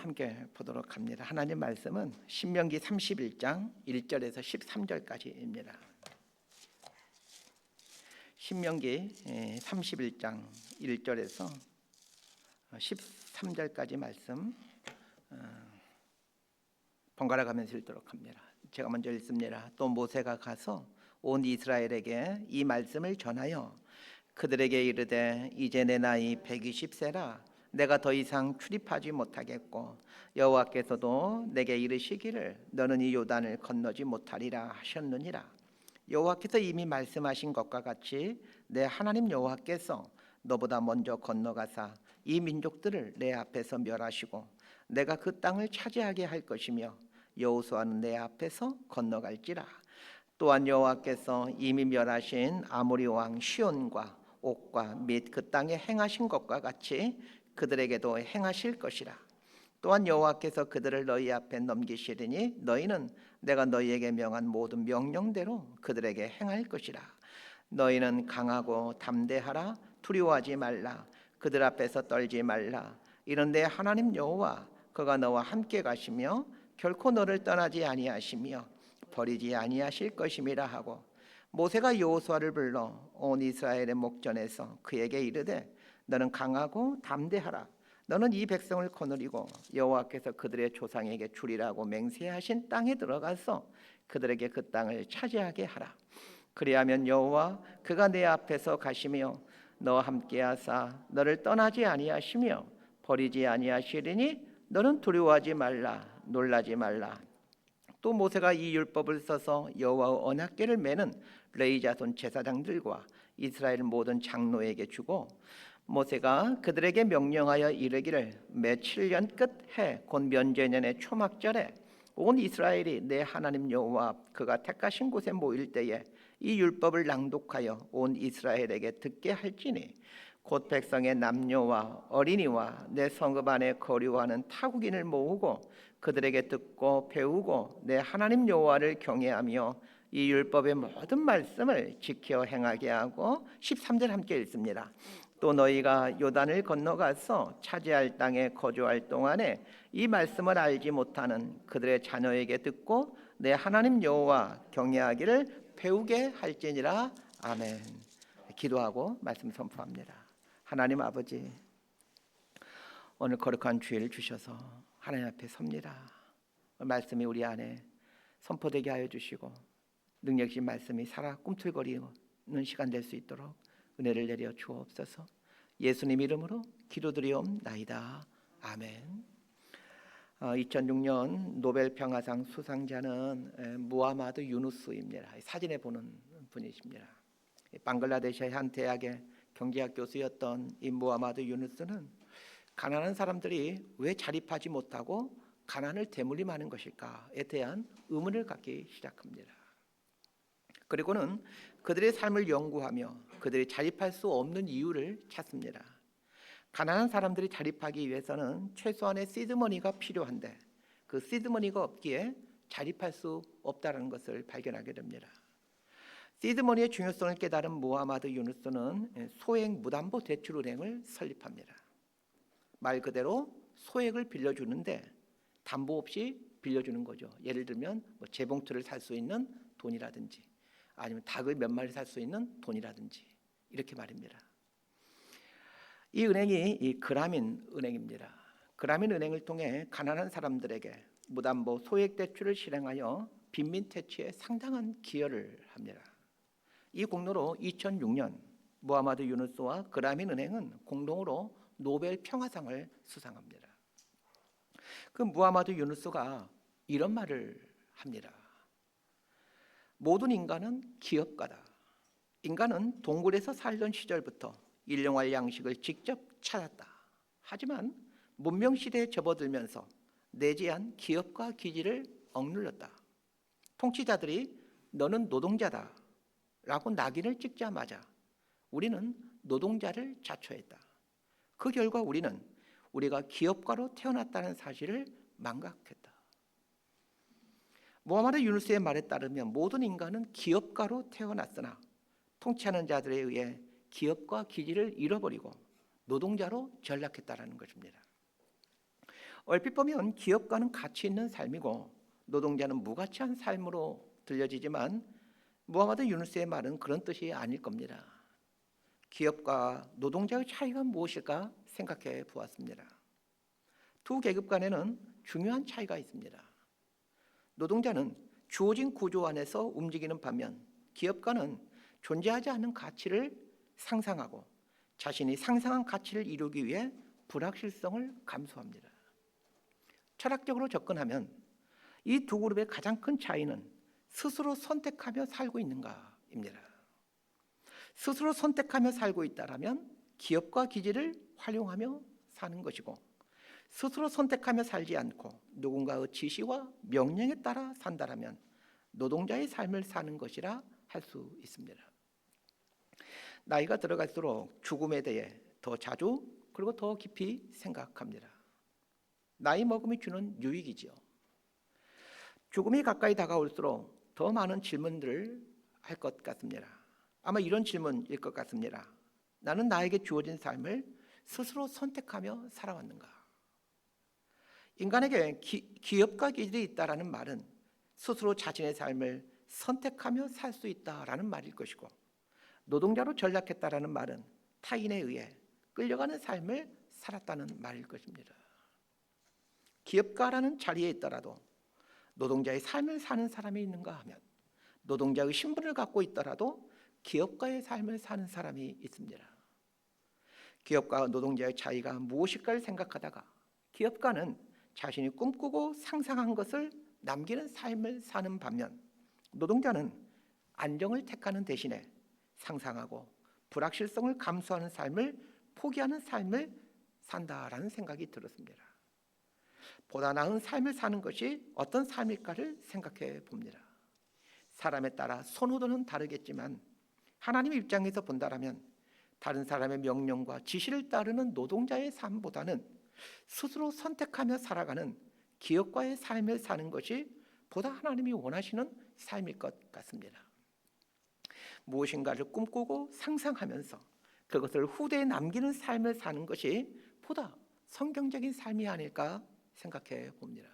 함께 보도록 합니다. 하나님 말씀은 신명기 31장 1절에서 13절까지입니다. 신명기 31장 1절에서 13절까지 말씀 번갈아 가면서 읽도록 합니다. 제가 먼저 읽습니다. 또 모세가 가서 온 이스라엘에게 이 말씀을 전하여 그들에게 이르되 이제 내 나이 120세라 내가 더 이상 출입하지 못하겠고 여호와께서도 내게 이르시기를 너는 이 요단을 건너지 못하리라 하셨느니라. 여호와께서 이미 말씀하신 것과 같이 내 하나님 여호와께서 너보다 먼저 건너가사 이 민족들을 내 앞에서 멸하시고 내가 그 땅을 차지하게 할 것이며 여호수아는 내 앞에서 건너갈지라. 또한 여호와께서 이미 멸하신 아모리 왕 시온과 옥과 및 그 땅에 행하신 것과 같이 그들에게도 행하실 것이라. 또한 여호와께서 그들을 너희 앞에 넘기시리니 너희는 내가 너희에게 명한 모든 명령대로 그들에게 행할 것이라. 너희는 강하고 담대하라. 두려워하지 말라. 그들 앞에서 떨지 말라. 이는 내 하나님 여호와 그가 너와 함께 가시며 결코 너를 떠나지 아니하시며 버리지 아니하실 것임이라 하고, 모세가 여호수아를 불러 온 이스라엘의 목전에서 그에게 이르되 너는 강하고 담대하라. 너는 이 백성을 거느리고 여호와께서 그들의 조상에게 주리라고 맹세하신 땅에 들어가서 그들에게 그 땅을 차지하게 하라. 그리하면 여호와 그가 내 앞에서 가시며 너와 함께하사 너를 떠나지 아니하시며 버리지 아니하시리니 너는 두려워하지 말라. 놀라지 말라. 또 모세가 이 율법을 써서 여호와의 언약궤를 매는 레위 자손 제사장들과 이스라엘 모든 장로에게 주고, 모세가 그들에게 명령하여 이르기를 매 7년 끝해 곧 면제년의 초막절에 온 이스라엘이 내 하나님 여호와 그가 택하신 곳에 모일 때에 이 율법을 낭독하여 온 이스라엘에게 듣게 할지니 곧 백성의 남녀와 어린이와 내 성읍 안에 거류하는 타국인을 모으고 그들에게 듣고 배우고 내 하나님 여호와를 경외하며 이 율법의 모든 말씀을 지켜 행하게 하고, 13절 함께 읽습니다. 또 너희가 요단을 건너가서 차지할 땅에 거주할 동안에 이 말씀을 알지 못하는 그들의 자녀에게 듣고 내 하나님 여호와 경외하기를 배우게 할지니라. 아멘. 기도하고 말씀 선포합니다. 하나님 아버지, 오늘 거룩한 주일을 주셔서 하나님 앞에 섭니다. 말씀이 우리 안에 선포되게 하여 주시고 능력이신 말씀이 살아 꿈틀거리는 시간 될 수 있도록 은혜를 내려 주옵소서. 예수님 이름으로 기도드리옵나이다. 아멘. 2006년 노벨 평화상 수상자는 무하마드 유누스입니다. 사진에 보는 분이십니다. 방글라데시의 한 대학의 경제학 교수였던 이 무하마드 유누스는 가난한 사람들이 왜 자립하지 못하고 가난을 대물림하는 것일까에 대한 의문을 갖기 시작합니다. 그리고는 그들의 삶을 연구하며 그들이 자립할 수 없는 이유를 찾습니다. 가난한 사람들이 자립하기 위해서는 최소한의 시드머니가 필요한데 그 시드머니가 없기에 자립할 수 없다는 것을 발견하게 됩니다. 시드머니의 중요성을 깨달은 무하마드 유누스는 소액 무담보 대출은행을 설립합니다. 말 그대로 소액을 빌려주는데 담보 없이 빌려주는 거죠. 예를 들면 재봉틀을 살 수 있는 돈이라든지 아니면 닭을 몇 마리 살 수 있는 돈이라든지 이렇게 말입니다. 이 은행이 이 그라민 은행입니다. 그라민 은행을 통해 가난한 사람들에게 무담보 소액 대출을 실행하여 빈민 퇴치에 상당한 기여를 합니다. 이 공로로 2006년 무하마드 유누스와 그라민 은행은 공동으로 노벨 평화상을 수상합니다. 그 무하마드 유누스가 이런 말을 합니다. 모든 인간은 기업가다. 인간은 동굴에서 살던 시절부터 일용할 양식을 직접 찾았다. 하지만 문명시대에 접어들면서 내재한 기업가 기질을 억눌렀다. 통치자들이 너는 노동자다 라고 낙인을 찍자마자 우리는 노동자를 자초했다. 그 결과 우리는 우리가 기업가로 태어났다는 사실을 망각했다. 무하마드 유누스의 말에 따르면 모든 인간은 기업가로 태어났으나 통치하는 자들에 의해 기업가 기질을 잃어버리고 노동자로 전락했다는 것입니다. 얼핏 보면 기업가는 가치 있는 삶이고 노동자는 무가치한 삶으로 들려지지만 무하마드 유누스의 말은 그런 뜻이 아닐 겁니다. 기업과 노동자의 차이가 무엇일까 생각해 보았습니다. 두 계급 간에는 중요한 차이가 있습니다. 노동자는 주어진 구조 안에서 움직이는 반면 기업가는 존재하지 않는 가치를 상상하고 자신이 상상한 가치를 이루기 위해 불확실성을 감수합니다. 철학적으로 접근하면 이 두 그룹의 가장 큰 차이는 스스로 선택하며 살고 있는가입니다. 스스로 선택하며 살고 있다라면 기업과 기지를 활용하며 사는 것이고, 스스로 선택하며 살지 않고 누군가의 지시와 명령에 따라 산다라면 노동자의 삶을 사는 것이라 할 수 있습니다. 나이가 들어갈수록 죽음에 대해 더 자주 그리고 더 깊이 생각합니다. 나이 먹음이 주는 유익이지요. 죽음이 가까이 다가올수록 더 많은 질문들을 할 것 같습니다. 아마 이런 질문일 것 같습니다. 나는 나에게 주어진 삶을 스스로 선택하며 살아왔는가? 인간에게 기업과 기질이 있다라는 말은 스스로 자신의 삶을 선택하며 살 수 있다라는 말일 것이고, 노동자로 전락했다라는 말은 타인에 의해 끌려가는 삶을 살았다는 말일 것입니다. 기업가라는 자리에 있더라도 노동자의 삶을 사는 사람이 있는가 하면 노동자의 신분을 갖고 있더라도 기업가의 삶을 사는 사람이 있습니다. 기업가와 노동자의 차이가 무엇일까를 생각하다가 기업가는 자신이 꿈꾸고 상상한 것을 남기는 삶을 사는 반면 노동자는 안정을 택하는 대신에 상상하고 불확실성을 감수하는 삶을 포기하는 삶을 산다라는 생각이 들었습니다. 보다 나은 삶을 사는 것이 어떤 삶일까를 생각해 봅니다. 사람에 따라 선호도는 다르겠지만 하나님의 입장에서 본다라면 다른 사람의 명령과 지시를 따르는 노동자의 삶보다는 스스로 선택하며 살아가는 기업가의 삶을 사는 것이 보다 하나님이 원하시는 삶일 것 같습니다. 무엇인가를 꿈꾸고 상상하면서 그것을 후대에 남기는 삶을 사는 것이 보다 성경적인 삶이 아닐까 생각해 봅니다.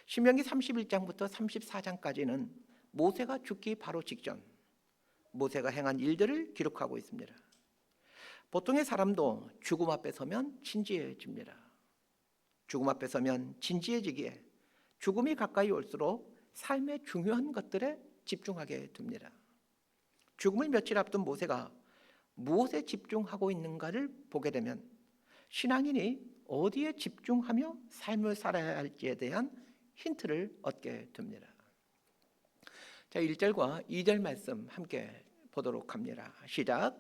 신명기 31장부터 34장까지는 모세가 죽기 바로 직전 모세가 행한 일들을 기록하고 있습니다. 보통의 사람도 죽음 앞에 서면 진지해집니다. 죽음 앞에 서면 진지해지기에 죽음이 가까이 올수록 삶의 중요한 것들에 집중하게 됩니다. 죽음을 며칠 앞둔 모세가 무엇에 집중하고 있는가를 보게 되면 신앙인이 어디에 집중하며 삶을 살아야 할지에 대한 힌트를 얻게 됩니다. 자, 1절과 2절 말씀 함께 보도록 합니다. 시작.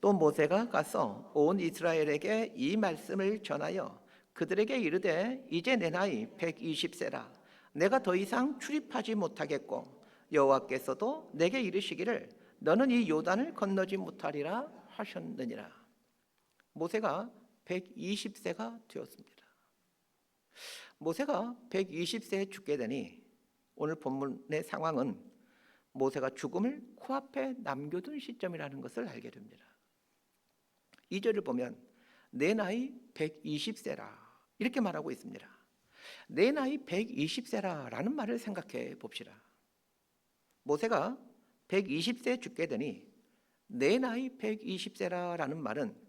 또 모세가 가서 온 이스라엘에게 이 말씀을 전하여 그들에게 이르되 이제 내 나이 120세라 내가 더 이상 출입하지 못하겠고 여호와께서도 내게 이르시기를 너는 이 요단을 건너지 못하리라 하셨느니라. 모세가 120세가 되었습니다. 모세가 120세에 죽게 되니 오늘 본문의 상황은 모세가 죽음을 코앞에 남겨둔 시점이라는 것을 알게 됩니다. 2절을 보면 내 나이 120세라 이렇게 말하고 있습니다. 내 나이 120세라 라는 말을 생각해 봅시다. 모세가 120세에 죽게 되니 내 나이 120세라 라는 말은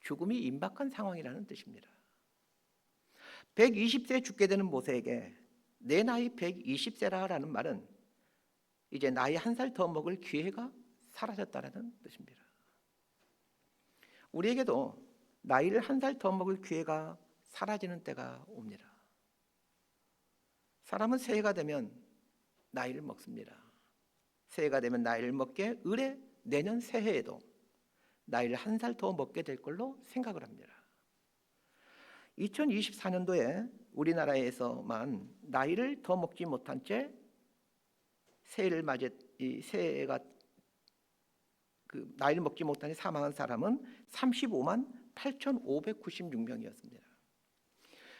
죽음이 임박한 상황이라는 뜻입니다. 120세에 죽게 되는 모세에게 내 나이 120세라 라는 말은 이제 나이 한 살 더 먹을 기회가 사라졌다는 뜻입니다. 우리에게도 나이를 한 살 더 먹을 기회가 사라지는 때가 옵니다. 사람은 새해가 되면 나이를 먹습니다. 새해가 되면 나이를 먹게 의례 내년 새해에도 나이를 한 살 더 먹게 될 걸로 생각을 합니다. 2024년도에 우리나라에서만 나이를 더 먹지 못한 채 새해를 맞이 이 새해가 나이를 먹지 못한 채 사망한 사람은 35만 8,596명이었습니다.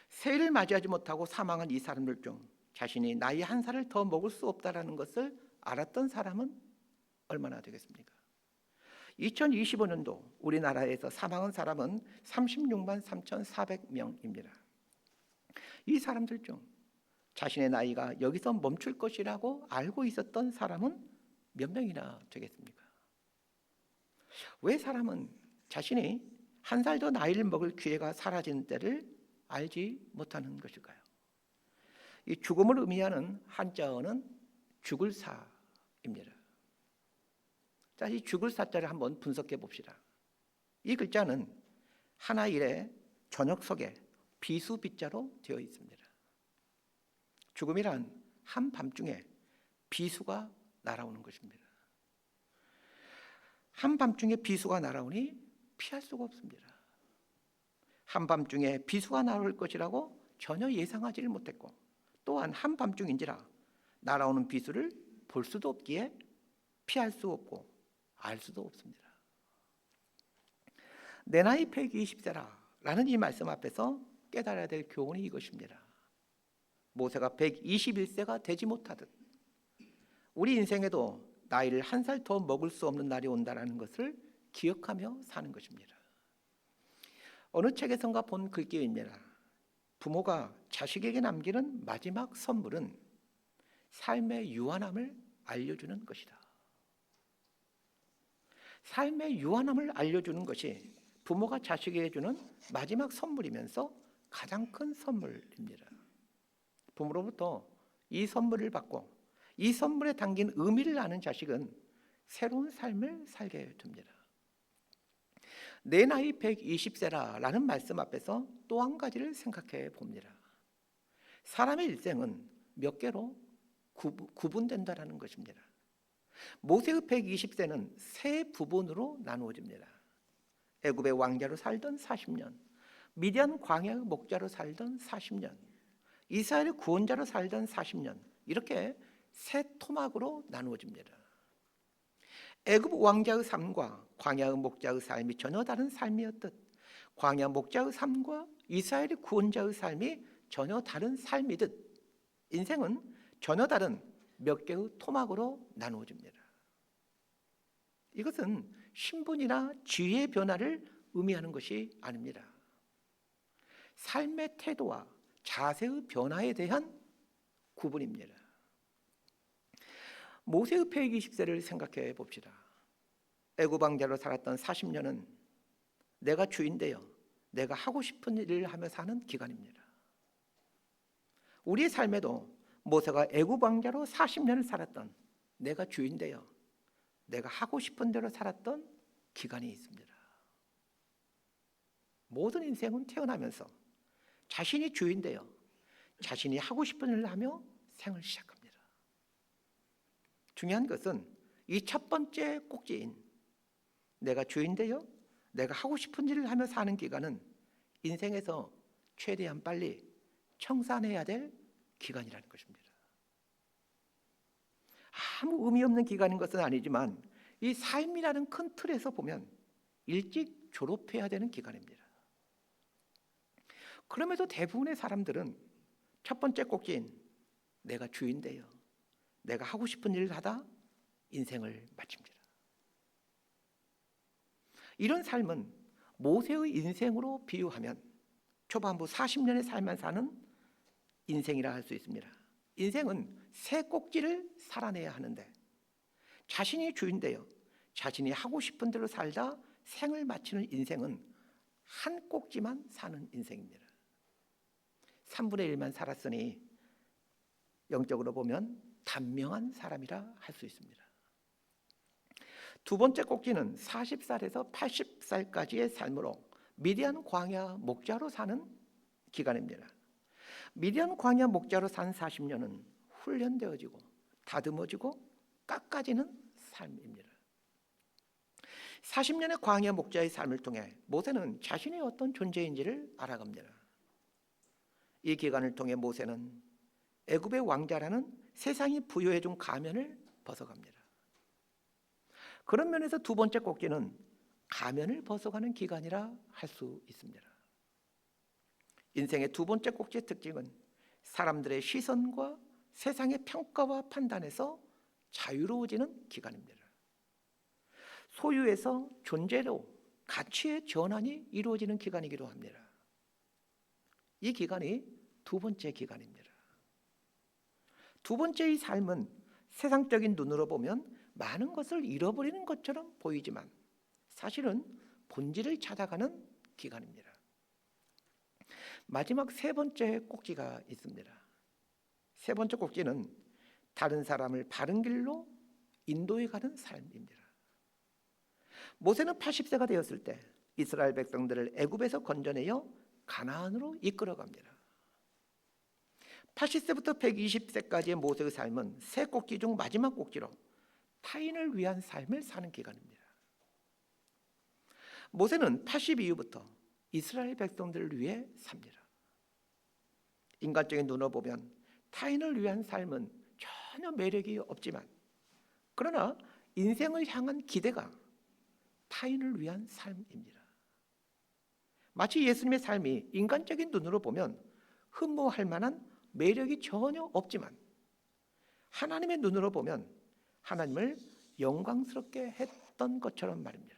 새해를 맞이하지 못하고 사망한 이 사람들 중 자신이 나이 한 살을 더 먹을 수 없다라는 것을 알았던 사람은 얼마나 되겠습니까? 2025년도 우리나라에서 사망한 사람은 36만 3,400명입니다. 이 사람들 중 자신의 나이가 여기서 멈출 것이라고 알고 있었던 사람은 몇 명이나 되겠습니까? 왜 사람은 자신이 한 살 더 나이를 먹을 기회가 사라지는 때를 알지 못하는 것일까요? 이 죽음을 의미하는 한자어는 죽을 사입니다. 자, 이 죽을 사자를 한번 분석해 봅시다. 이 글자는 하나일의 저녁석에 비수비자로 되어 있습니다. 죽음이란 한밤중에 비수가 날아오는 것입니다. 한밤중에 비수가 날아오니 피할 수가 없습니다. 한밤중에 비수가 날아올 것이라고 전혀 예상하지를 못했고, 또한 한밤중인지라 날아오는 비수를 볼 수도 없기에 피할 수 없고 알 수도 없습니다. 내 나이 120세라 라는 이 말씀 앞에서 깨달아야 될 교훈이 이것입니다. 모세가 121세가 되지 못하듯 우리 인생에도 나이를 한 살 더 먹을 수 없는 날이 온다는 것을 기억하며 사는 것입니다. 어느 책에선가 본 글귀입니다. 부모가 자식에게 남기는 마지막 선물은 삶의 유한함을 알려주는 것이다. 삶의 유한함을 알려주는 것이 부모가 자식에게 주는 마지막 선물이면서 가장 큰 선물입니다. 부모로부터 이 선물을 받고 이 선물에 담긴 의미를 아는 자식은 새로운 삶을 살게 됩니다. 내 나이 120세라 라는 말씀 앞에서 또 한 가지를 생각해 봅니다. 사람의 일생은 몇 개로 구분된다는 것입니다. 모세의 120세는 세 부분으로 나누어집니다. 애굽의 왕자로 살던 40년, 미디안 광야의 목자로 살던 40년, 이스라엘의 구원자로 살던 40년, 이렇게 세 토막으로 나누어집니다. 애굽 왕자의 삶과 광야의 목자의 삶이 전혀 다른 삶이었듯 광야 목자의 삶과 이스라엘의 구원자의 삶이 전혀 다른 삶이듯 인생은 전혀 다른 몇 개의 토막으로 나누어집니다. 이것은 신분이나 지위의 변화를 의미하는 것이 아닙니다. 삶의 태도와 자세의 변화에 대한 구분입니다. 모세의 120세를 생각해 봅시다. 애굽 왕자로 살았던 40년은 내가 주인되어 내가 하고 싶은 일을 하며 사는 기간입니다. 우리의 삶에도 모세가 애굽 왕자로 40년을 살았던 내가 주인되어 내가 하고 싶은 대로 살았던 기간이 있습니다. 모든 인생은 태어나면서 자신이 주인되어 자신이 하고 싶은 일을 하며 생을 시작합니다. 중요한 것은 이 첫 번째 꼭지인 내가 주인되어 내가 하고 싶은 일을 하며 사는 기간은 인생에서 최대한 빨리 청산해야 될 기간이라는 것입니다. 아무 의미 없는 기간인 것은 아니지만 이 삶이라는 큰 틀에서 보면 일찍 졸업해야 되는 기간입니다. 그럼에도 대부분의 사람들은 첫 번째 꼭지인 내가 주인되어 내가 하고 싶은 일을 하다 인생을 마칩니다. 이런 삶은 모세의 인생으로 비유하면 초반부 40년의 삶만 사는 인생이라 할 수 있습니다. 인생은 세 꼭지를 살아내야 하는데 자신이 주인되어 자신이 하고 싶은 대로 살다 생을 마치는 인생은 한 꼭지만 사는 인생입니다. 3분의 1만 살았으니 영적으로 보면 단명한 사람이라 할 수 있습니다. 두 번째 꼭지는 40살에서 80살까지의 삶으로 미디안 광야 목자로 사는 기간입니다. 미디안 광야 목자로 산 40년은 훈련되어지고 다듬어지고 깎아지는 삶입니다. 40년의 광야 목자의 삶을 통해 모세는 자신이 어떤 존재인지를 알아갑니다. 이 기간을 통해 모세는 애굽의 왕자라는 세상이 부여해준 가면을 벗어갑니다. 그런 면에서 두 번째 꼭지는 가면을 벗어가는 기간이라 할 수 있습니다. 인생의 두 번째 꼭지의 특징은 사람들의 시선과 세상의 평가와 판단에서 자유로워지는 기간입니다. 소유에서 존재로 가치의 전환이 이루어지는 기간이기도 합니다. 이 기간이 두 번째 기간입니다. 두 번째의 삶은 세상적인 눈으로 보면 많은 것을 잃어버리는 것처럼 보이지만 사실은 본질을 찾아가는 기간입니다. 마지막 세 번째 꼭지가 있습니다. 세 번째 꼭지는 다른 사람을 바른 길로 인도해 가는 삶입니다. 모세는 80세가 되었을 때 이스라엘 백성들을 애굽에서 건져내어 가나안으로 이끌어갑니다. 80세부터 120세까지의 모세의 삶은 세 꼭지 중 마지막 꼭지로 타인을 위한 삶을 사는 기간입니다. 모세는 80 이후부터 이스라엘 백성들을 위해 삽니다. 인간적인 눈으로 보면 타인을 위한 삶은 전혀 매력이 없지만 그러나 인생을 향한 기대가 타인을 위한 삶입니다. 마치 예수님의 삶이 인간적인 눈으로 보면 흠모할 만한 매력이 전혀 없지만 하나님의 눈으로 보면 하나님을 영광스럽게 했던 것처럼 말입니다.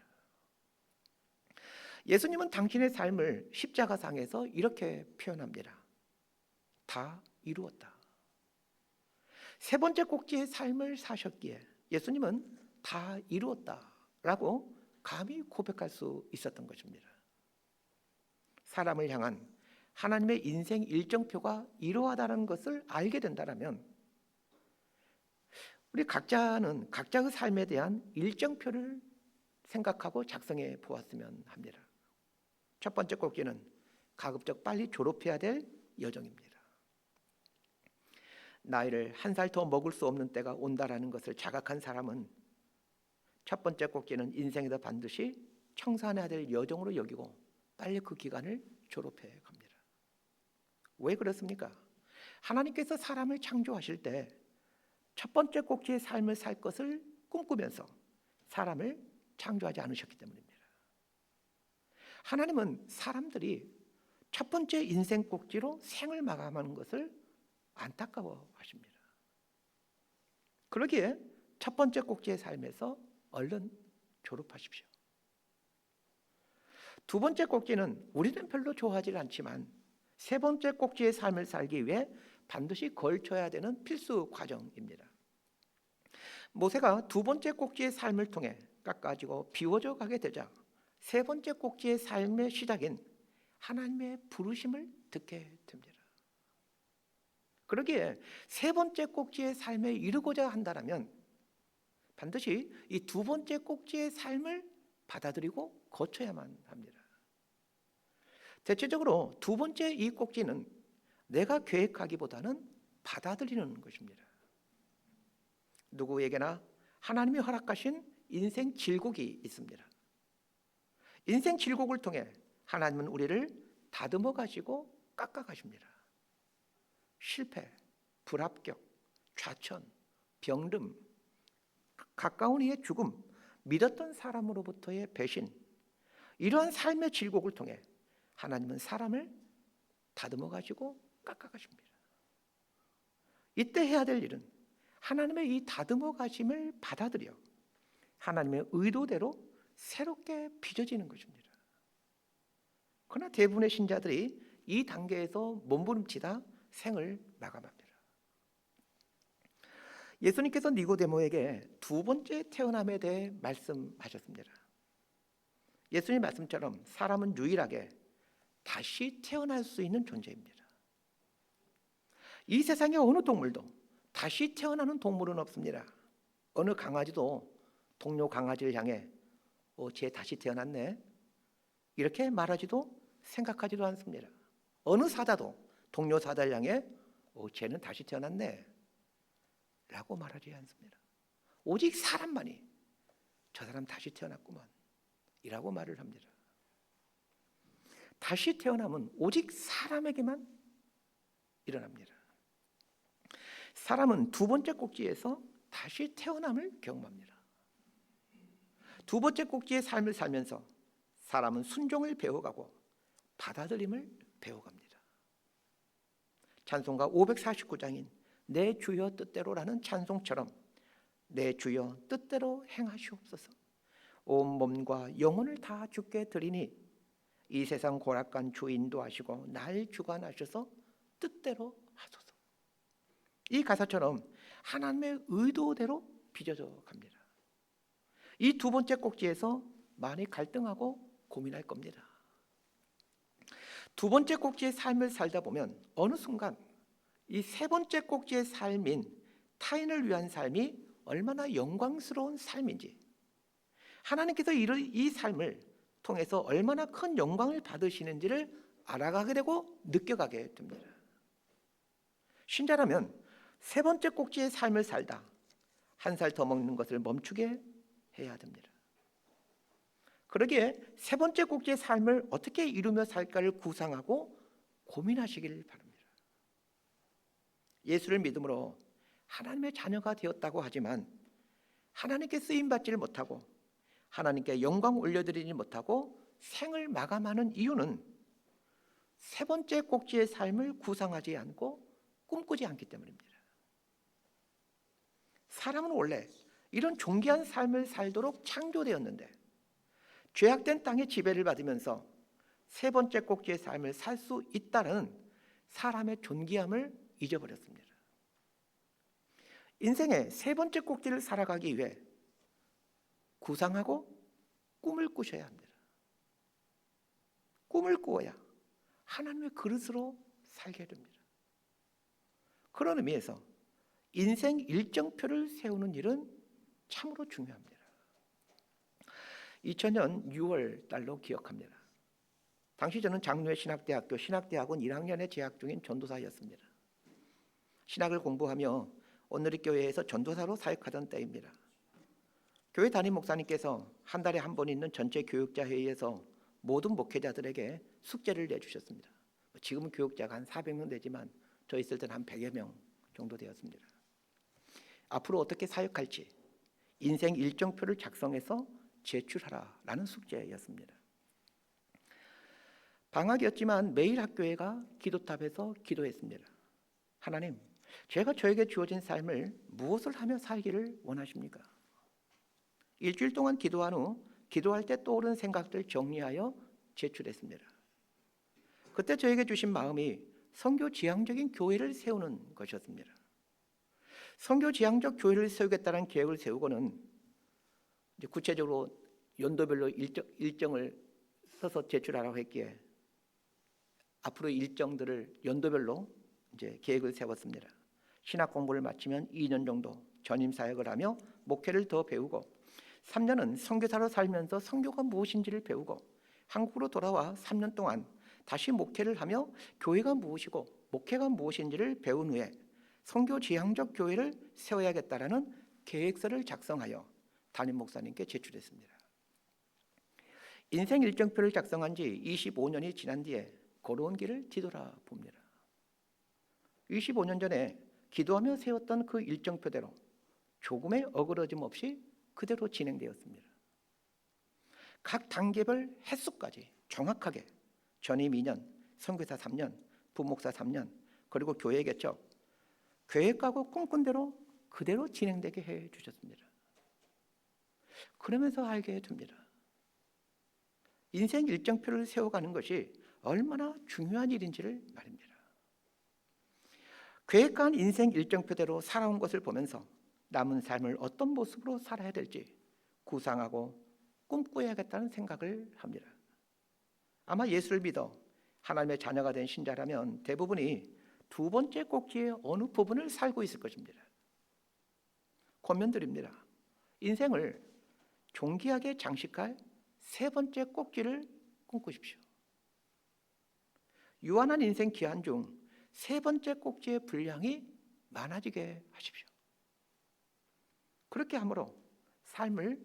예수님은 당신의 삶을 십자가상에서 이렇게 표현합니다. 다 이루었다. 세 번째 꼭지의 삶을 사셨기에 예수님은 다 이루었다라고 감히 고백할 수 있었던 것입니다. 사람을 향한 하나님의 인생 일정표가 이러하다는 것을 알게 된다면 우리 각자는 각자의 삶에 대한 일정표를 생각하고 작성해 보았으면 합니다. 첫 번째 꼭지는 가급적 빨리 졸업해야 될 여정입니다. 나이를 한 살 더 먹을 수 없는 때가 온다라는 것을 자각한 사람은 첫 번째 꼭지는 인생에서 반드시 청산해야 될 여정으로 여기고 빨리 그 기간을 졸업해 갑니다. 왜 그렇습니까? 하나님께서 사람을 창조하실 때 첫 번째 꼭지의 삶을 살 것을 꿈꾸면서 사람을 창조하지 않으셨기 때문입니다. 하나님은 사람들이 첫 번째 인생 꼭지로 생을 마감하는 것을 안타까워하십니다. 그러기에 첫 번째 꼭지의 삶에서 얼른 졸업하십시오. 두 번째 꼭지는 우리는 별로 좋아하지 않지만 세 번째 꼭지의 삶을 살기 위해 반드시 걸쳐야 되는 필수 과정입니다. 모세가 두 번째 꼭지의 삶을 통해 깎아지고 비워져 가게 되자 세 번째 꼭지의 삶의 시작인 하나님의 부르심을 듣게 됩니다. 그러기에 세 번째 꼭지의 삶에 이르고자 한다면 반드시 이 두 번째 꼭지의 삶을 받아들이고 거쳐야만 합니다. 대체적으로 두 번째 이 꼭지는 내가 계획하기보다는 받아들이는 것입니다. 누구에게나 하나님이 허락하신 인생 질곡이 있습니다. 인생 질곡을 통해 하나님은 우리를 다듬어 가시고 깎아 가십니다. 실패, 불합격, 좌천, 병듦, 가까운 이의 죽음, 믿었던 사람으로부터의 배신, 이러한 삶의 질곡을 통해 하나님은 사람을 다듬어 가지고 깎아 가십니다. 이때 해야 될 일은 하나님의 이 다듬어 가심을 받아들여 하나님의 의도대로 새롭게 빚어지는 것입니다. 그러나 대부분의 신자들이 이 단계에서 몸부림치다 생을 마감합니다. 예수님께서 니고데모에게 두 번째 태어남에 대해 말씀하셨습니다. 예수님 말씀처럼 사람은 유일하게 다시 태어날 수 있는 존재입니다. 이 세상의 어느 동물도 다시 태어나는 동물은 없습니다. 어느 강아지도 동료 강아지를 향해 쟤 다시 태어났네 이렇게 말하지도 생각하지도 않습니다. 어느 사자도 동료 사자를 향해 쟤는 다시 태어났네 라고 말하지 않습니다. 오직 사람만이 저 사람 다시 태어났구만 이라고 말을 합니다. 다시 태어남은 오직 사람에게만 일어납니다. 사람은 두 번째 꼭지에서 다시 태어남을 경험합니다. 두 번째 꼭지의 삶을 살면서 사람은 순종을 배워가고 받아들임을 배워갑니다. 찬송가 549장인 내 주여 뜻대로라는 찬송처럼 내 주여 뜻대로 행하시옵소서. 온 몸과 영혼을 다 주께 드리니 이 세상 고락간 주 인도하시고 날 주관하셔서 뜻대로 하소서. 이 가사처럼 하나님의 의도대로 빚어져 갑니다. 이 두 번째 꼭지에서 많이 갈등하고 고민할 겁니다. 두 번째 꼭지의 삶을 살다 보면 어느 순간 이 세 번째 꼭지의 삶인 타인을 위한 삶이 얼마나 영광스러운 삶인지, 하나님께서 이 삶을 통해서 얼마나 큰 영광을 받으시는지를 알아가게 되고 느껴가게 됩니다. 신자라면 세 번째 꼭지의 삶을 살다 한 살 더 먹는 것을 멈추게 해야 됩니다. 그러기에 세 번째 꼭지의 삶을 어떻게 이루며 살까를 구상하고 고민하시길 바랍니다. 예수를 믿음으로 하나님의 자녀가 되었다고 하지만 하나님께 쓰임받지를 못하고 하나님께 영광 올려드리지 못하고 생을 마감하는 이유는 세 번째 꼭지의 삶을 구상하지 않고 꿈꾸지 않기 때문입니다. 사람은 원래 이런 존귀한 삶을 살도록 창조되었는데 죄악된 땅의 지배를 받으면서 세 번째 꼭지의 삶을 살 수 있다는 사람의 존귀함을 잊어버렸습니다. 인생의 세 번째 꼭지를 살아가기 위해 구상하고 꿈을 꾸셔야 합니다. 꿈을 꾸어야 하나님의 그릇으로 살게 됩니다. 그런 의미에서 인생 일정표를 세우는 일은 참으로 중요합니다. 2000년 6월 달로 기억합니다. 당시 저는 장로회 신학대학교 신학대학원 1학년에 재학 중인 전도사였습니다. 신학을 공부하며 온누리교회에서 전도사로 사역하던 때입니다. 교회 담임 목사님께서 한 달에 한 번 있는 전체 교육자 회의에서 모든 목회자들에게 숙제를 내주셨습니다. 지금은 교육자가 한 400명 되지만 저 있을 때는 한 100여 명 정도 되었습니다. 앞으로 어떻게 사역할지 인생 일정표를 작성해서 제출하라라는 숙제였습니다. 방학이었지만 매일 학교에 가 기도탑에서 기도했습니다. 하나님, 제가 저에게 주어진 삶을 무엇을 하며 살기를 원하십니까? 일주일 동안 기도한 후 기도할 때 떠오른 생각들 정리하여 제출했습니다. 그때 저에게 주신 마음이 선교 지향적인 교회를 세우는 것이었습니다. 선교 지향적 교회를 세우겠다는 계획을 세우고는 이제 구체적으로 연도별로 일정을 써서 제출하라고 했기에 앞으로 일정들을 연도별로 이제 계획을 세웠습니다. 신학 공부를 마치면 2년 정도 전임 사역을 하며 목회를 더 배우고 3년은 선교사로 살면서 선교가 무엇인지를 배우고 한국으로 돌아와 3년 동안 다시 목회를 하며 교회가 무엇이고 목회가 무엇인지를 배운 후에 선교 지향적 교회를 세워야겠다라는 계획서를 작성하여 담임 목사님께 제출했습니다. 인생 일정표를 작성한 지 25년이 지난 뒤에 걸어온 길을 뒤돌아봅니다. 25년 전에 기도하며 세웠던 그 일정표대로 조금의 어그러짐 없이 그대로 진행되었습니다. 각 단계별 횟수까지 정확하게 전임 2년, 선교사 3년, 부목사 3년, 그리고 교회 개척, 계획하고 꿈꾼 대로 그대로 진행되게 해주셨습니다. 그러면서 알게 됩니다. 인생 일정표를 세워가는 것이 얼마나 중요한 일인지를 말입니다. 계획한 인생 일정표대로 살아온 것을 보면서 남은 삶을 어떤 모습으로 살아야 될지 구상하고 꿈꿔야겠다는 생각을 합니다. 아마 예수를 믿어 하나님의 자녀가 된 신자라면 대부분이 두 번째 꼭지의 어느 부분을 살고 있을 것입니다. 권면드립니다. 인생을 존귀하게 장식할 세 번째 꼭지를 꿈꾸십시오. 유한한 인생 기한 중 세 번째 꼭지의 분량이 많아지게 하십시오. 그렇게 함으로 삶을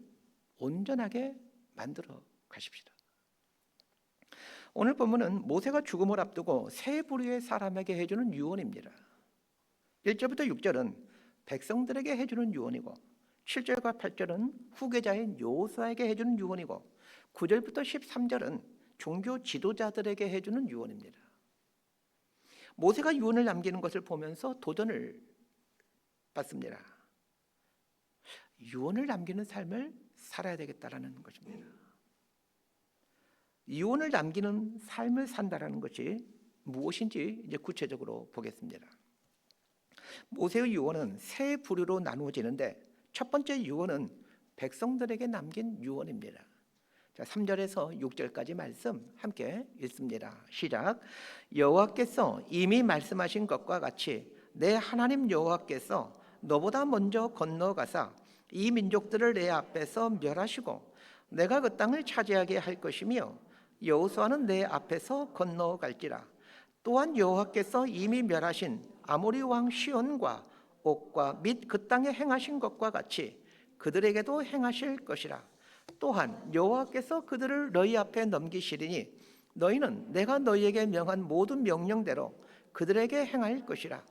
온전하게 만들어 가십시다. 오늘 본문은 모세가 죽음을 앞두고 세 부류의 사람에게 해주는 유언입니다. 1절부터 6절은 백성들에게 해주는 유언이고 7절과 8절은 후계자인 여호수아에게 해주는 유언이고 9절부터 13절은 종교 지도자들에게 해주는 유언입니다. 모세가 유언을 남기는 것을 보면서 도전을 받습니다. 유언을 남기는 삶을 살아야 되겠다라는 것입니다. 유언을 남기는 삶을 산다라는 것이 무엇인지 이제 구체적으로 보겠습니다. 모세의 유언은 세 부류로 나누어지는데 첫 번째 유언은 백성들에게 남긴 유언입니다. 자, 3절에서 6절까지 말씀 함께 읽습니다. 시작. 여호와께서 이미 말씀하신 것과 같이 내 하나님 여호와께서 너보다 먼저 건너가사 이 민족들을 내 앞에서 멸하시고 내가 그 땅을 차지하게 할 것이며 여호수아는 내 앞에서 건너갈지라. 또한 여호와께서 이미 멸하신 아모리 왕 시온과 옥과 및 그 땅에 행하신 것과 같이 그들에게도 행하실 것이라. 또한 여호와께서 그들을 너희 앞에 넘기시리니 너희는 내가 너희에게 명한 모든 명령대로 그들에게 행할 것이라.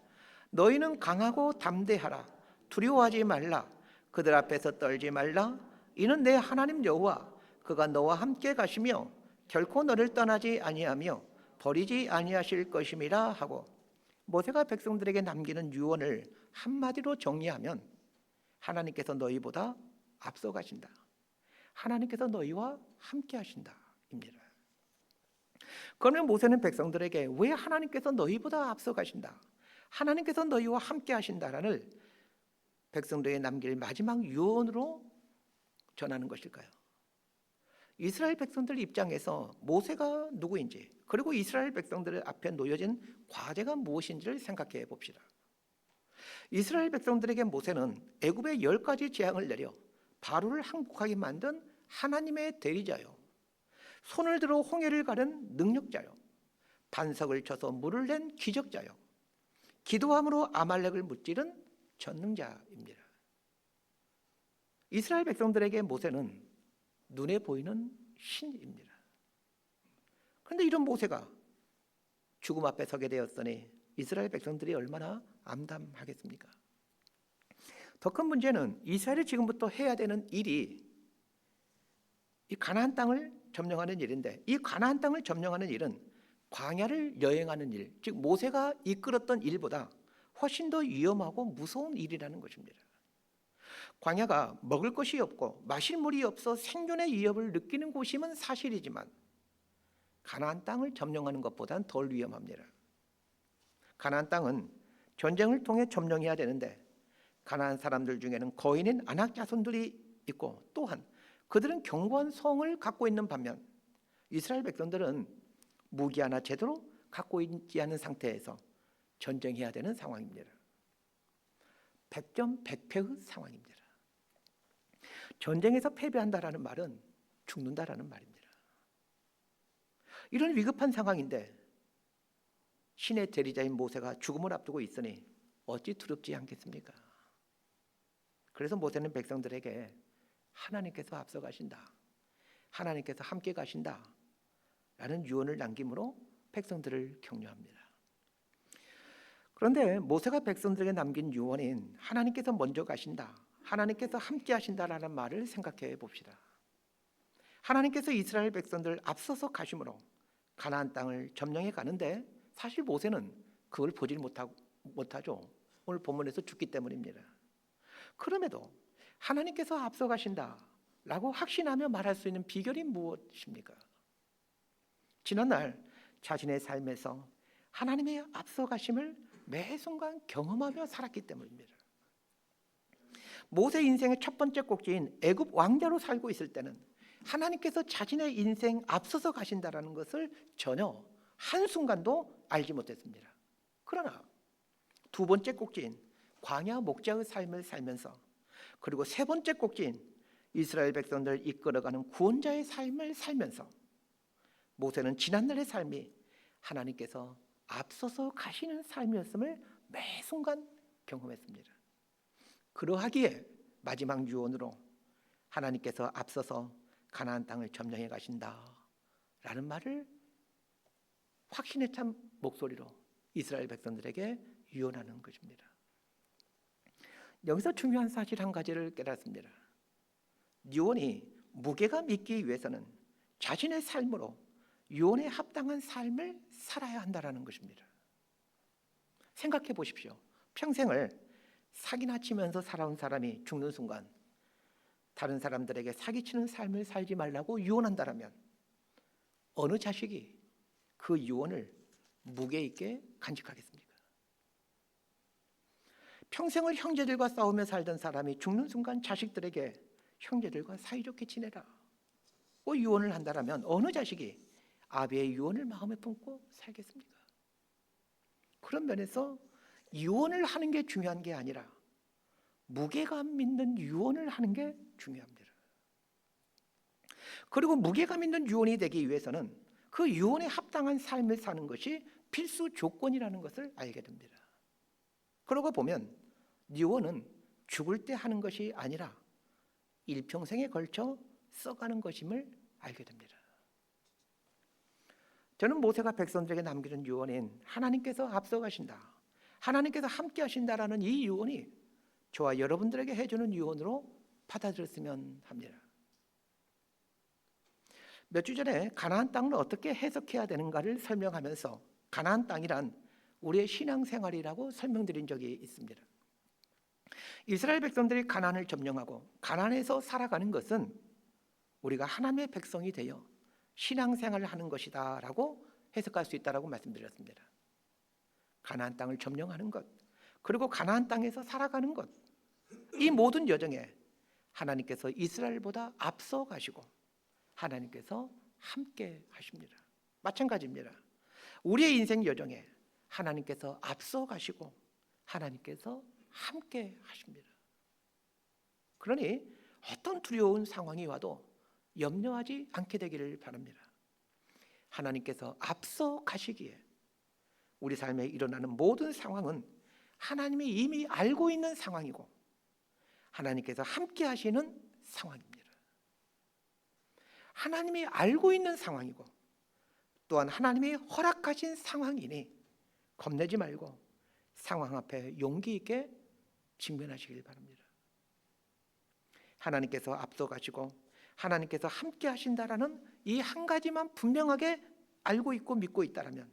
너희는 강하고 담대하라. 두려워하지 말라. 그들 앞에서 떨지 말라. 이는 내 하나님 여호와 그가 너와 함께 가시며 결코 너를 떠나지 아니하며 버리지 아니하실 것임이라 하고, 모세가 백성들에게 남기는 유언을 한마디로 정리하면 하나님께서 너희보다 앞서가신다. 하나님께서 너희와 함께 하신다입니다. 그러면 모세는 백성들에게 왜 하나님께서 너희보다 앞서가신다, 하나님께서 너희와 함께 하신다라는 백성들에게 남길 마지막 유언으로 전하는 것일까요? 이스라엘 백성들 입장에서 모세가 누구인지, 그리고 이스라엘 백성들 앞에 놓여진 과제가 무엇인지를 생각해 봅시다. 이스라엘 백성들에게 모세는 애굽의 10가지 재앙을 내려 바로를 항복하게 만든 하나님의 대리자요, 손을 들어 홍해를 가른 능력자요, 반석을 쳐서 물을 낸 기적자요, 기도함으로 아말렉을 무찌른 전능자입니다. 이스라엘 백성들에게 모세는 눈에 보이는 신입니다. 그런데 이런 모세가 죽음 앞에 서게 되었으니 이스라엘 백성들이 얼마나 암담하겠습니까? 더 큰 문제는 이스라엘이 지금부터 해야 되는 일이 이 가나안 땅을 점령하는 일인데, 이 가나안 땅을 점령하는 일은 광야를 여행하는 일, 즉 모세가 이끌었던 일보다 훨씬 더 위험하고 무서운 일이라는 것입니다. 광야가 먹을 것이 없고 마실 물이 없어 생존의 위협을 느끼는 곳임은 사실이지만 가나안 땅을 점령하는 것보다는 덜 위험합니다. 가나안 땅은 전쟁을 통해 점령해야 되는데 가나안 사람들 중에는 거인인 아낙 자손들이 있고, 또한 그들은 견고한 성을 갖고 있는 반면 이스라엘 백성들은 무기 하나 제대로 갖고 있지 않은 상태에서 전쟁해야 되는 상황입니다. 백전백패의 상황입니다. 전쟁에서 패배한다라는 말은 죽는다라는 말입니다. 이런 위급한 상황인데 신의 대리자인 모세가 죽음을 앞두고 있으니 어찌 두렵지 않겠습니까? 그래서 모세는 백성들에게 하나님께서 앞서 가신다, 하나님께서 함께 가신다 라는 유언을 남김으로 백성들을 격려합니다. 그런데 모세가 백성들에게 남긴 유언인 하나님께서 먼저 가신다, 하나님께서 함께 하신다라는 말을 생각해 봅시다. 하나님께서 이스라엘 백성들을 앞서서 가심으로 가나안 땅을 점령해 가는데 사실 모세는 그걸 보질 못하죠. 오늘 본문에서 죽기 때문입니다. 그럼에도 하나님께서 앞서 가신다라고 확신하며 말할 수 있는 비결이 무엇입니까? 지난날 자신의 삶에서 하나님의 앞서 가심을 매 순간 경험하며 살았기 때문입니다. 모세 인생의 첫 번째 꼭지인 애굽 왕자로 살고 있을 때는 하나님께서 자신의 인생 앞서서 가신다라는 것을 전혀 한순간도 알지 못했습니다. 그러나 두 번째 꼭지인 광야 목자의 삶을 살면서, 그리고 세 번째 꼭지인 이스라엘 백성들을 이끌어가는 구원자의 삶을 살면서 모세는 지난날의 삶이 하나님께서 앞서서 가시는 삶이었음을 매 순간 경험했습니다. 그러하기에 마지막 유언으로 하나님께서 앞서서 가나안 땅을 점령해 가신다라는 말을 확신에 찬 목소리로 이스라엘 백성들에게 유언하는 것입니다. 여기서 중요한 사실 한 가지를 깨닫습니다. 유언이 무게가 있기 위해서는 자신의 삶으로 유언에 합당한 삶을 살아야 한다는 것입니다. 생각해 보십시오. 평생을 사기나 치면서 살아온 사람이 죽는 순간 다른 사람들에게 사기치는 삶을 살지 말라고 유언한다면 어느 자식이 그 유언을 무게 있게 간직하겠습니까? 평생을 형제들과 싸우며 살던 사람이 죽는 순간 자식들에게 형제들과 사이좋게 지내라 유언을 한다면 어느 자식이 아비의 유언을 마음에 품고 살겠습니까? 그런 면에서 유언을 하는 게 중요한 게 아니라 무게감 있는 유언을 하는 게 중요합니다. 그리고 무게감 있는 유언이 되기 위해서는 그 유언에 합당한 삶을 사는 것이 필수 조건이라는 것을 알게 됩니다. 그러고 보면 유언은 죽을 때 하는 것이 아니라 일평생에 걸쳐 써가는 것임을 알게 됩니다. 저는 모세가 백성들에게 남기는 유언인 하나님께서 앞서가신다, 하나님께서 함께 하신다라는 이 유언이 저와 여러분들에게 해주는 유언으로 받아들였으면 합니다. 몇 주 전에 가나안 땅을 어떻게 해석해야 되는가를 설명하면서 가나안 땅이란 우리의 신앙생활이라고 설명드린 적이 있습니다. 이스라엘 백성들이 가나안을 점령하고 가나안에서 살아가는 것은 우리가 하나님의 백성이 되어 신앙생활을 하는 것이다 라고 해석할 수 있다고 말씀드렸습니다. 가나안 땅을 점령하는 것, 그리고 가나안 땅에서 살아가는 것, 이 모든 여정에 하나님께서 이스라엘보다 앞서 가시고 하나님께서 함께 하십니다. 마찬가지입니다. 우리의 인생 여정에 하나님께서 앞서 가시고 하나님께서 함께 하십니다. 그러니 어떤 두려운 상황이 와도 염려하지 않게 되기를 바랍니다. 하나님께서 앞서 가시기에 우리 삶에 일어나는 모든 상황은 하나님이 이미 알고 있는 상황이고 하나님께서 함께 하시는 상황입니다. 하나님이 알고 있는 상황이고 또한 하나님이 허락하신 상황이니 겁내지 말고 상황 앞에 용기 있게 직면하시길 바랍니다. 하나님께서 앞서 가시고 하나님께서 함께 하신다라는 이 한 가지만 분명하게 알고 있고 믿고 있다라면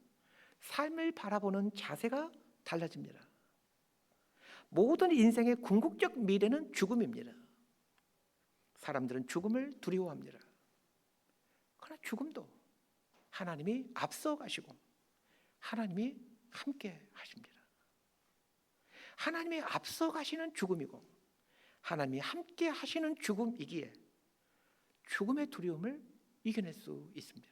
삶을 바라보는 자세가 달라집니다. 모든 인생의 궁극적 미래는 죽음입니다. 사람들은 죽음을 두려워합니다. 그러나 죽음도 하나님이 앞서 가시고 하나님이 함께 하십니다. 하나님이 앞서 가시는 죽음이고 하나님이 함께 하시는 죽음이기에 죽음의 두려움을 이겨낼 수 있습니다.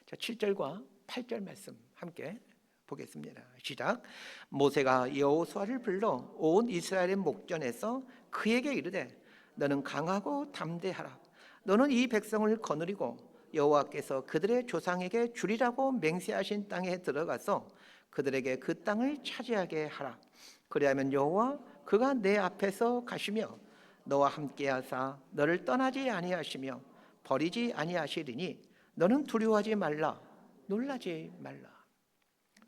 자, 7절과 8절 말씀 함께 보겠습니다. 시작. 모세가 여호수아를 불러 온 이스라엘의 목전에서 그에게 이르되 너는 강하고 담대하라. 너는 이 백성을 거느리고 여호와께서 그들의 조상에게 주리라고 맹세하신 땅에 들어가서 그들에게 그 땅을 차지하게 하라. 그리하면 여호와 그가 내 앞에서 가시며 너와 함께하사 너를 떠나지 아니하시며 버리지 아니하시리니 너는 두려워하지 말라, 놀라지 말라.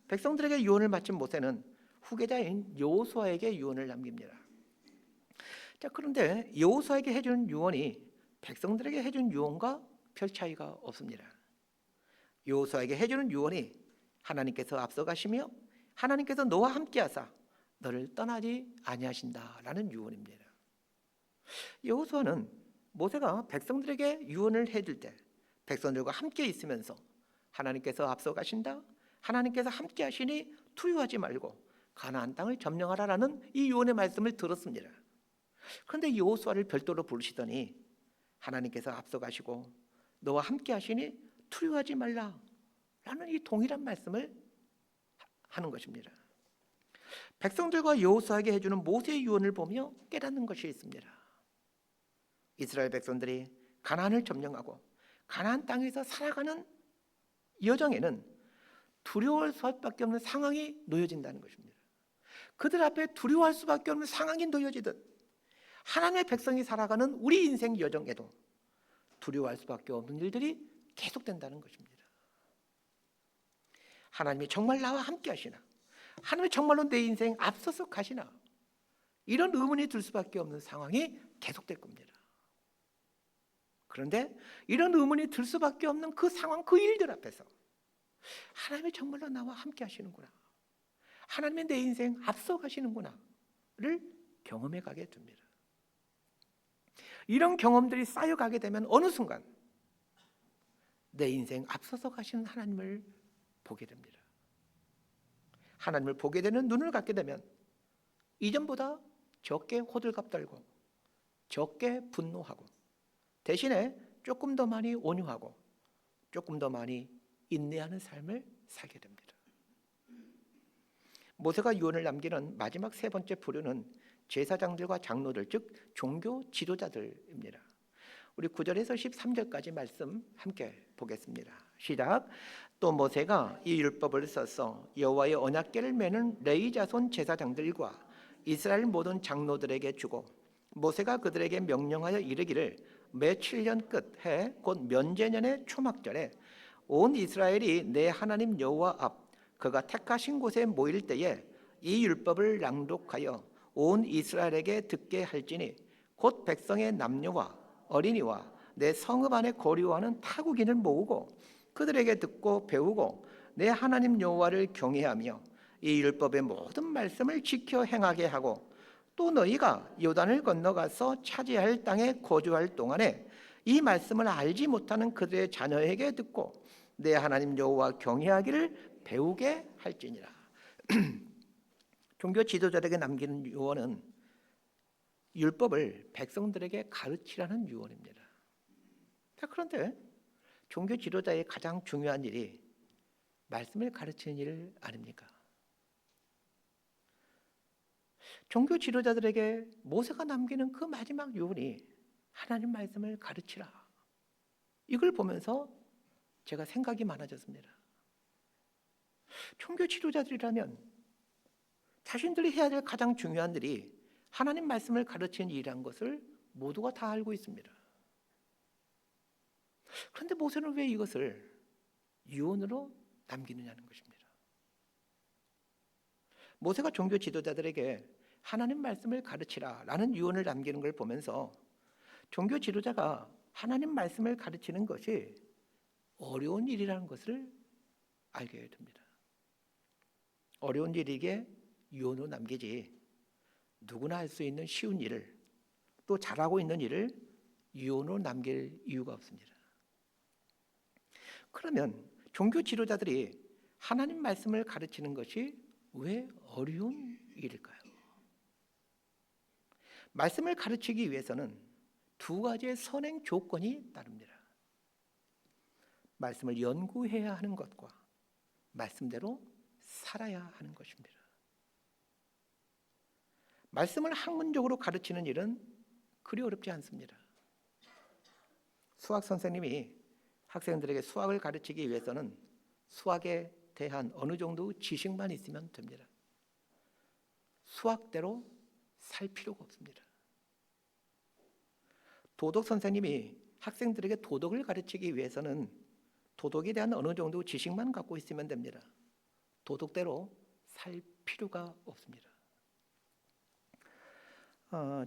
백성들에게 유언을 마친 모세는 후계자인 여호수아에게 유언을 남깁니다. 자, 그런데 여호수아에게 해준 유언이 백성들에게 해준 유언과 별 차이가 없습니다. 여호수아에게 해주는 유언이 하나님께서 앞서가시며 하나님께서 너와 함께하사 너를 떠나지 아니하신다라는 유언입니다. 여호수아는 모세가 백성들에게 유언을 해줄 때 백성들과 함께 있으면서 하나님께서 앞서가신다, 하나님께서 함께 하시니 두려워하지 말고 가나안 땅을 점령하라라는 이 유언의 말씀을 들었습니다. 그런데 여호수아를 별도로 부르시더니 하나님께서 앞서가시고 너와 함께 하시니 두려워하지 말라라는 이 동일한 말씀을 하는 것입니다. 백성들과 여호수아에게 해주는 모세의 유언을 보며 깨닫는 것이 있습니다. 이스라엘 백성들이 가나안을 점령하고 가나안 땅에서 살아가는 여정에는 두려워할 수밖에 없는 상황이 놓여진다는 것입니다. 그들 앞에 두려워할 수밖에 없는 상황이 놓여지듯 하나님의 백성이 살아가는 우리 인생 여정에도 두려워할 수밖에 없는 일들이 계속된다는 것입니다. 하나님이 정말 나와 함께 하시나? 하나님이 정말로 내 인생 앞서서 가시나? 이런 의문이 들 수밖에 없는 상황이 계속될 겁니다. 그런데 이런 의문이 들 수밖에 없는 그 상황, 그 일들 앞에서 하나님이 정말로 나와 함께 하시는구나, 하나님이 내 인생 앞서 가시는구나를 경험해 가게 됩니다. 이런 경험들이 쌓여가게 되면 어느 순간 내 인생 앞서서 가시는 하나님을 보게 됩니다. 하나님을 보게 되는 눈을 갖게 되면 이전보다 적게 호들갑 떨고 적게 분노하고 대신에 조금 더 많이 온유하고 조금 더 많이 인내하는 삶을 살게 됩니다. 모세가 유언을 남기는 마지막 세 번째 부류는 제사장들과 장로들, 즉 종교 지도자들입니다. 우리 9절에서 13절까지 말씀 함께 보겠습니다. 시작. 또 모세가 이 율법을 써서 여호와의 언약궤를 매는 레위 자손 제사장들과 이스라엘 모든 장로들에게 주고 모세가 그들에게 명령하여 이르기를 매 7년 끝해 곧 면제년의 초막절에 온 이스라엘이 내 하나님 여호와 앞 그가 택하신 곳에 모일 때에 이 율법을 낭독하여 온 이스라엘에게 듣게 할지니 곧 백성의 남녀와 어린이와 내 성읍 안에 거류하는 타국인을 모으고 그들에게 듣고 배우고 내 하나님 여호와를 경외하며 이 율법의 모든 말씀을 지켜 행하게 하고 또 너희가 요단을 건너가서 차지할 땅에 거주할 동안에 이 말씀을 알지 못하는 그들의 자녀에게 듣고 내 하나님 여호와 경외하기를 배우게 할지니라. 종교 지도자에게 남기는 유언은 율법을 백성들에게 가르치라는 유언입니다. 그런데 종교 지도자의 가장 중요한 일이 말씀을 가르치는 일 아닙니까? 종교 지도자들에게 모세가 남기는 그 마지막 유언이 하나님 말씀을 가르치라. 이걸 보면서 제가 생각이 많아졌습니다. 종교 지도자들이라면 자신들이 해야 될 가장 중요한 일이 하나님 말씀을 가르치는 일이라는 것을 모두가 다 알고 있습니다. 그런데 모세는 왜 이것을 유언으로 남기느냐는 것입니다. 모세가 종교 지도자들에게 하나님 말씀을 가르치라 라는 유언을 남기는 걸 보면서 종교 지도자가 하나님 말씀을 가르치는 것이 어려운 일이라는 것을 알게 됩니다. 어려운 일이기에 유언으로 남기지 누구나 할 수 있는 쉬운 일을 또 잘하고 있는 일을 유언으로 남길 이유가 없습니다. 그러면 종교 지도자들이 하나님 말씀을 가르치는 것이 왜 어려운 일일까요? 말씀을 가르치기 위해서는 두 가지의 선행 조건이 따릅니다. 말씀을 연구해야 하는 것과 말씀대로 살아야 하는 것입니다. 말씀을 학문적으로 가르치는 일은 그리 어렵지 않습니다. 수학 선생님이 학생들에게 수학을 가르치기 위해서는 수학에 대한 어느 정도 지식만 있으면 됩니다. 수학대로 살 필요가 없습니다. 도덕 선생님이 학생들에게 도덕을 가르치기 위해서는 도덕에 대한 어느 정도 지식만 갖고 있으면 됩니다. 도덕대로 살 필요가 없습니다.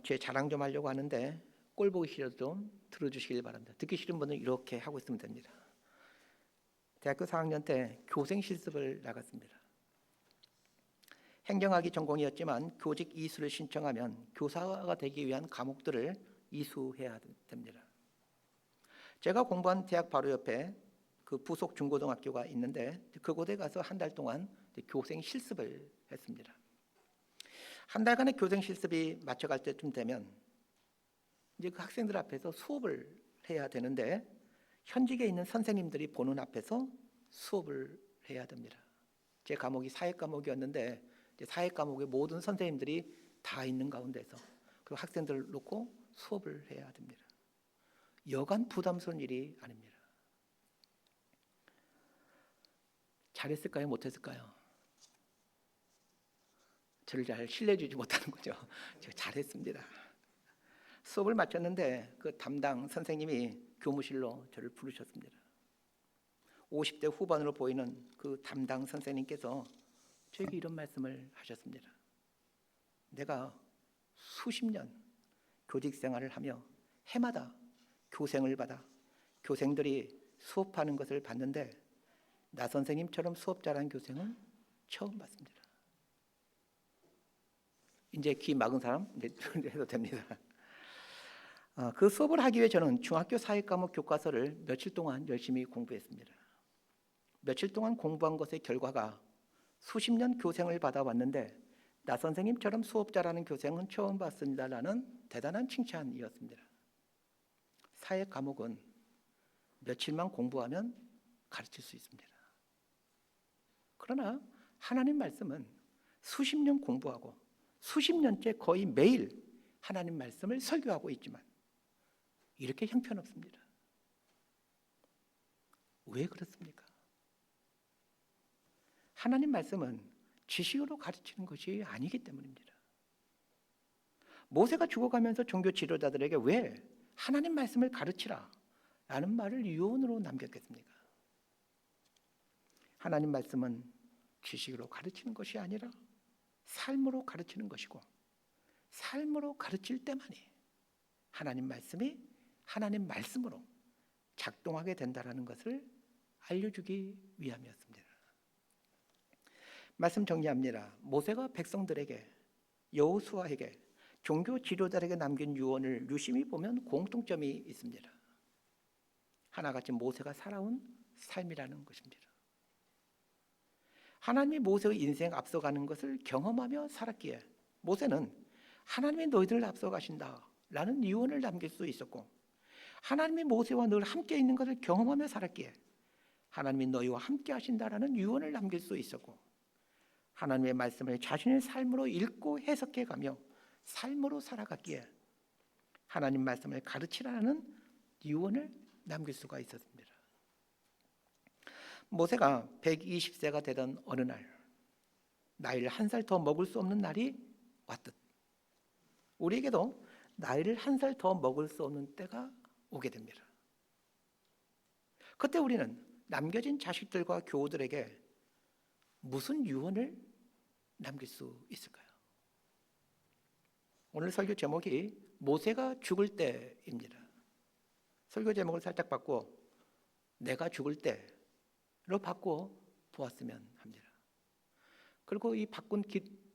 제 자랑 좀 하려고 하는데 꼴 보기 싫어도 좀 들어주시길 바랍니다. 듣기 싫은 분은 이렇게 하고 있으면 됩니다. 대학교 4학년 때 교생 실습을 나갔습니다. 행정학이 전공이었지만 교직 이수를 신청하면 교사가 되기 위한 과목들을 이수해야 됩니다. 제가 공부한 대학 바로 옆에 그 부속 중고등학교가 있는데 그곳에 가서 한 달 동안 교생 실습을 했습니다. 한 달간의 교생 실습이 마쳐갈 때쯤 되면 이제 그 학생들 앞에서 수업을 해야 되는데 현직에 있는 선생님들이 보는 앞에서 수업을 해야 됩니다. 제 과목이 사회 과목이었는데 사회 과목의 모든 선생님들이 다 있는 가운데서 그 학생들을 놓고 수업을 해야 됩니다. 여간 부담스러운 일이 아닙니다. 잘했을까요? 못했을까요? 저를 잘 신뢰주지 못하는 거죠. 제가 잘했습니다. 수업을 마쳤는데 그 담당 선생님이 교무실로 저를 부르셨습니다. 50대 후반으로 보이는 그 담당 선생님께서 저에게 이런 말씀을 하셨습니다. 내가 수십 년 교직 생활을 하며 해마다 교생을 받아 교생들이 수업하는 것을 봤는데 나 선생님처럼 수업 잘하는 교생은 처음 봤습니다. 이제 귀 막은 사람 해도 됩니다. 그 수업을 하기 위해 저는 중학교 사회 과목 교과서를 며칠 동안 열심히 공부했습니다. 며칠 동안 공부한 것의 결과가 수십 년 교생을 받아왔는데 나 선생님처럼 수업 잘하는 교생은 처음 봤습니다라는 대단한 칭찬이었습니다. 사회 과목은 며칠만 공부하면 가르칠 수 있습니다. 그러나 하나님 말씀은 수십 년 공부하고 수십 년째 거의 매일 하나님 말씀을 설교하고 있지만 이렇게 형편없습니다. 왜 그렇습니까? 하나님 말씀은 지식으로 가르치는 것이 아니기 때문입니다. 모세가 죽어가면서 종교 지도자들에게 왜 하나님 말씀을 가르치라 라는 말을 유언으로 남겼겠습니까? 하나님 말씀은 지식으로 가르치는 것이 아니라 삶으로 가르치는 것이고 삶으로 가르칠 때만이 하나님 말씀이 하나님 말씀으로 작동하게 된다는 것을 알려주기 위함이었습니다. 말씀 정리합니다. 모세가 백성들에게 여호수아에게 종교 지도자에게 남긴 유언을 유심히 보면 공통점이 있습니다. 하나같이 모세가 살아온 삶이라는 것입니다. 하나님이 모세의 인생 앞서가는 것을 경험하며 살았기에 모세는 하나님이 너희들을 앞서가신다 라는 유언을 남길 수 있었고, 하나님이 모세와 늘 함께 있는 것을 경험하며 살았기에 하나님이 너희와 함께 하신다라는 유언을 남길 수 있었고, 하나님의 말씀을 자신의 삶으로 읽고 해석해 가며 삶으로 살아갔기에 하나님 말씀을 가르치라는 유언을 남길 수가 있었습니다. 모세가 120세가 되던 어느 날, 나이를 한 살 더 먹을 수 없는 날이 왔듯 우리에게도 나이를 한 살 더 먹을 수 없는 때가 오게 됩니다. 그때 우리는 남겨진 자식들과 교우들에게 무슨 유언을 남길 수 있을까요? 오늘 설교 제목이 모세가 죽을 때입니다. 설교 제목을 살짝 바꾸어 내가 죽을 때로 바꾸어 보았으면 합니다. 그리고 이 바꾼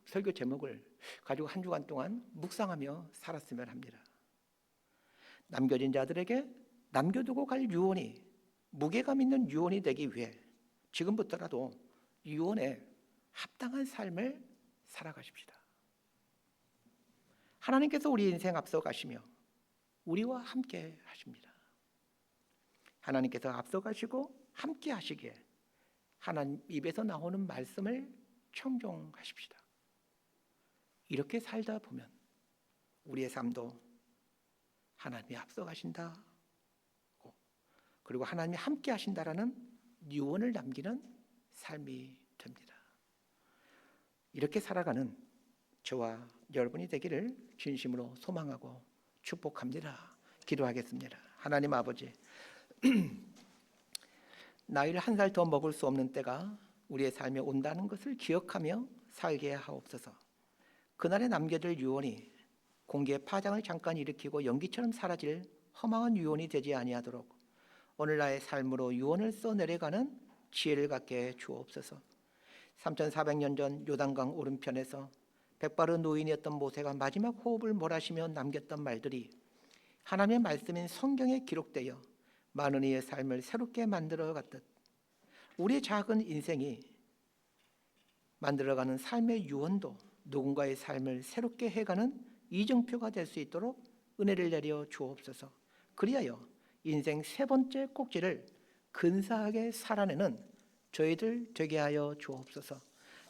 설교 제목을 가지고 한 주간 동안 묵상하며 살았으면 합니다. 남겨진 자들에게 남겨두고 갈 유언이 무게감 있는 유언이 되기 위해 지금부터라도 유언에 합당한 삶을 살아가십시다. 하나님께서 우리 인생 앞서 가시며 우리와 함께 하십니다. 하나님께서 앞서 가시고 함께 하시기에 하나님 입에서 나오는 말씀을 청종하십시다. 이렇게 살다 보면 우리의 삶도 하나님이 앞서 가신다, 그리고 하나님이 함께 하신다라는 유언을 남기는 삶이 됩니다. 이렇게 살아가는 저와 여러분이 되기를 진심으로 소망하고 축복합니다. 기도하겠습니다. 하나님 아버지, 나이를 한 살 더 먹을 수 없는 때가 우리의 삶에 온다는 것을 기억하며 살게 하옵소서. 그날에 남겨질 유언이 공기의 파장을 잠깐 일으키고 연기처럼 사라질 허망한 유언이 되지 아니하도록 오늘 나의 삶으로 유언을 써내려가는 지혜를 갖게 해 주옵소서. 3400년 전 요단강 오른편에서 백발의 노인이었던 모세가 마지막 호흡을 몰아쉬며 남겼던 말들이 하나님의 말씀인 성경에 기록되어 많은 이의 삶을 새롭게 만들어갔듯 우리의 작은 인생이 만들어가는 삶의 유언도 누군가의 삶을 새롭게 해가는 이정표가 될 수 있도록 은혜를 내려 주옵소서. 그리하여 인생 세 번째 꼭지를 근사하게 살아내는 저희들 되게 하여 주옵소서.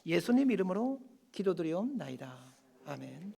예수님 이름으로 기도드리옵나이다. 아멘.